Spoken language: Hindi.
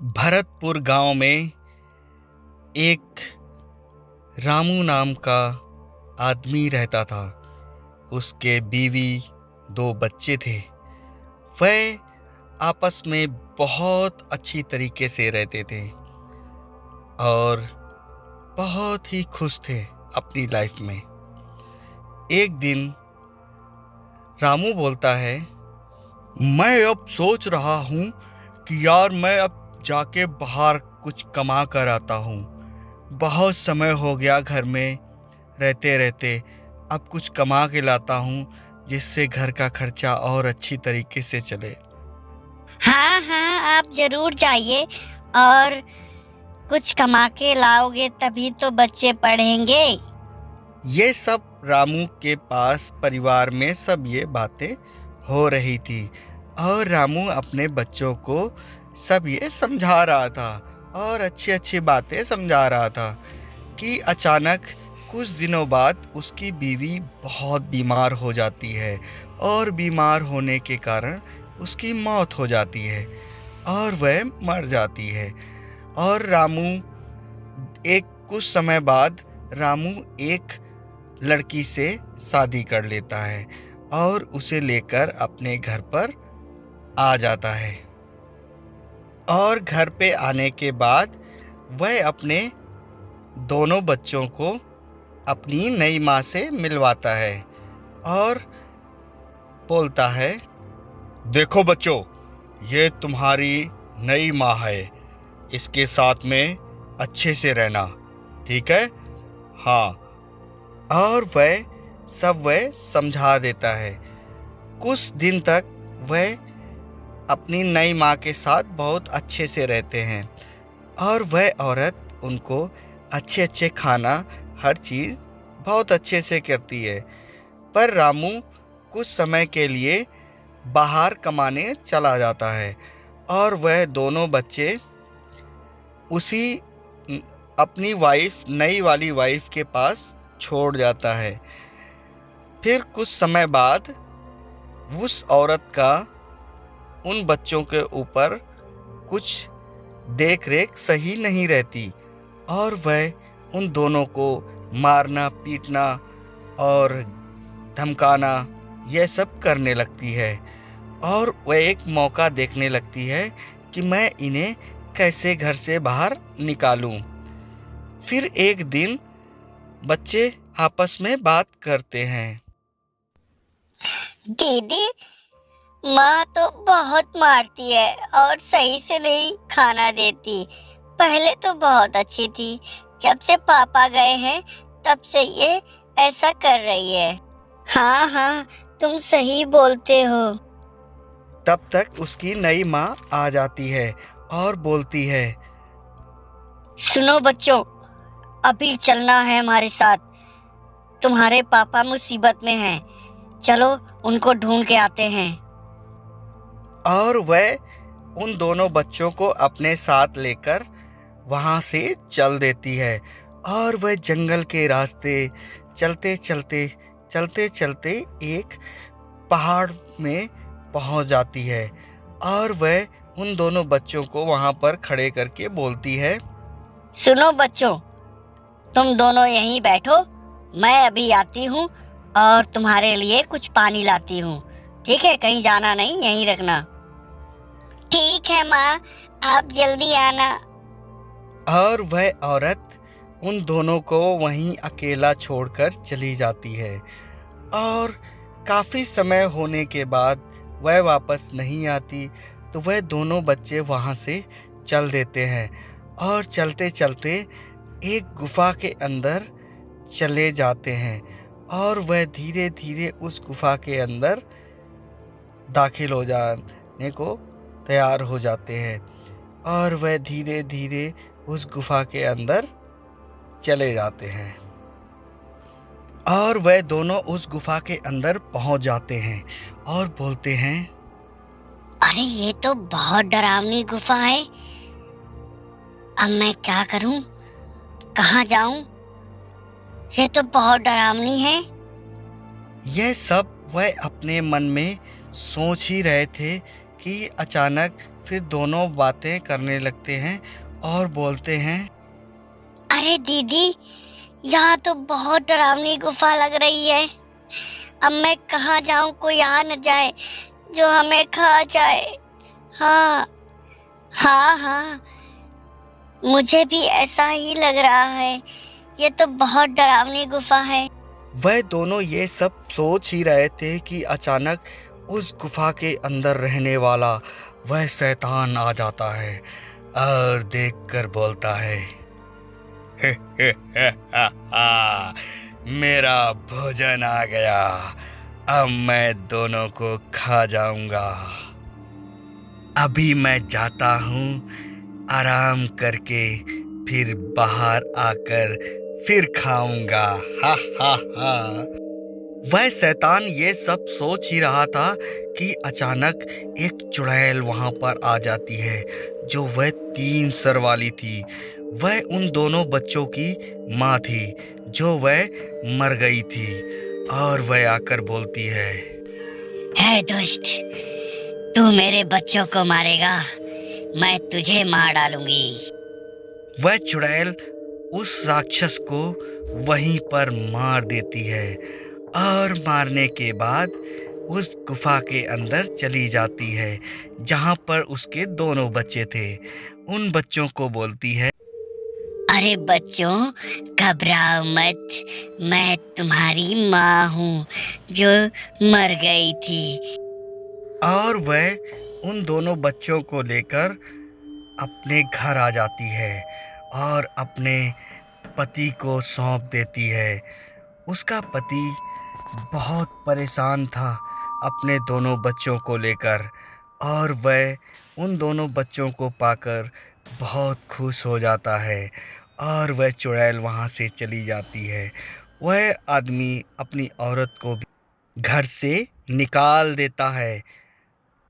भरतपुर गांव में एक रामू नाम का आदमी रहता था। उसके बीवी, दो बच्चे थे। वह आपस में बहुत अच्छी तरीके से रहते थे और बहुत ही खुश थे अपनी लाइफ में। एक दिन रामू बोलता है, मैं अब सोच रहा हूँ कि यार मैं अब जाके बाहर कुछ कमा कर आता हूँ। बहुत समय हो गया घर में रहते रहते, अब कुछ कमा के लाता हूँ जिससे घर का खर्चा और अच्छी तरीके से चले। हाँ हाँ, आप जरूर जाइए और कुछ कमा के लाओगे तभी तो बच्चे पढ़ेंगे। ये सब रामू के पास परिवार में सब ये बातें हो रही थी और रामू अपने बच्चों को सब ये समझा रहा था और अच्छी अच्छी बातें समझा रहा था कि अचानक कुछ दिनों बाद उसकी बीवी बहुत बीमार हो जाती है और बीमार होने के कारण उसकी मौत हो जाती है और वह मर जाती है। और कुछ समय बाद रामू एक लड़की से शादी कर लेता है और उसे लेकर अपने घर पर आ जाता है। और घर पे आने के बाद वह अपने दोनों बच्चों को अपनी नई माँ से मिलवाता है और बोलता है, देखो बच्चों, ये तुम्हारी नई माँ है, इसके साथ में अच्छे से रहना, ठीक है? हाँ। और वह समझा देता है। कुछ दिन तक वह अपनी नई माँ के साथ बहुत अच्छे से रहते हैं और वह औरत उनको अच्छे अच्छे खाना, हर चीज़ बहुत अच्छे से करती है। पर रामू कुछ समय के लिए बाहर कमाने चला जाता है और वह दोनों बच्चे उसी अपनी नई वाली वाइफ के पास छोड़ जाता है। फिर कुछ समय बाद उस औरत का उन बच्चों के ऊपर कुछ देख रेख सही नहीं रहती और वह उन दोनों को मारना, पीटना और धमकाना यह सब करने लगती है। और वह एक मौका देखने लगती है कि मैं इन्हें कैसे घर से बाहर निकालूं। फिर एक दिन बच्चे आपस में बात करते हैं। दीदी, माँ तो बहुत मारती है और सही से नहीं खाना देती। पहले तो बहुत अच्छी थी, जब से पापा गए हैं तब से ये ऐसा कर रही है। हाँ हाँ, तुम सही बोलते हो। तब तक उसकी नई माँ आ जाती है और बोलती है, सुनो बच्चों, अभी चलना है हमारे साथ। तुम्हारे पापा मुसीबत में हैं, चलो उनको ढूंढ के आते हैं। और वह उन दोनों बच्चों को अपने साथ लेकर वहाँ से चल देती है और वह जंगल के रास्ते चलते चलते एक पहाड़ में पहुँच जाती है और वह उन दोनों बच्चों को वहाँ पर खड़े करके बोलती है, सुनो बच्चों, तुम दोनों यहीं बैठो, मैं अभी आती हूँ और तुम्हारे लिए कुछ पानी लाती हूँ। ठीक है, कहीं जाना नहीं, यहीं रखना। ठीक है माँ, आप जल्दी आना। और वह औरत उन दोनों को वहीं अकेला छोड़कर चली जाती है। और काफ़ी समय होने के बाद वह वापस नहीं आती तो वह दोनों बच्चे वहाँ से चल देते हैं और चलते चलते एक गुफा के अंदर चले जाते हैं और वह धीरे धीरे उस गुफा के अंदर दाखिल हो जाने को तैयार हो जाते हैं और वह धीरे धीरे उस गुफा के अंदर चले जाते हैं और वह दोनों उस गुफा के अंदर पहुंच जाते हैं और बोलते हैं, अरे ये तो बहुत डरावनी गुफा है, अब मैं क्या करूं, कहाँ जाऊं? ये तो बहुत डरावनी है। यह सब वह अपने मन में सोच ही रहे थे कि अचानक फिर दोनों बातें करने लगते हैं और बोलते हैं, अरे दीदी, यहाँ तो बहुत डरावनी गुफा लग रही है। अब मैं कहाँ जाऊँ, कोई आ न जाए जो हमें खा जाए। हाँ हाँ हाँ, मुझे भी ऐसा ही लग रहा है। ये तो बहुत डरावनी गुफा है। वह दोनों ये सब सोच ही रहे थे कि अचानक उस गुफा के अंदर रहने वाला वह शैतान आ जाता है और देखकर बोलता है, मेरा भोजन आ गया, अब मैं दोनों को खा जाऊंगा। अभी मैं जाता हूँ, आराम करके फिर बाहर आकर फिर खाऊंगा। हा हा हा। वह शैतान ये सब सोच ही रहा था कि अचानक एक चुड़ैल वहां पर आ जाती है, जो वह 3 सर वाली थी। वह उन दोनों बच्चों की माँ थी, जो वह मर गई थी, और वह आकर बोलती है, है दुष्ट, तू मेरे बच्चों को मारेगा, मैं तुझे मार डालूंगी। वह चुड़ैल उस राक्षस को वहीं पर मार देती है और मारने के बाद उस गुफा के अंदर चली जाती है, जहां पर उसके दोनों बच्चे थे। उन बच्चों को बोलती है, अरे बच्चों, घबराओ मत, मैं तुम्हारी माँ हूँ जो मर गई थी। और वह उन दोनों बच्चों को लेकर अपने घर आ जाती है और अपने पति को सौंप देती है। उसका पति बहुत परेशान था अपने दोनों बच्चों को लेकर, और वह उन दोनों बच्चों को पाकर बहुत खुश हो जाता है और वह चुड़ैल वहाँ से चली जाती है। वह आदमी अपनी औरत को भी घर से निकाल देता है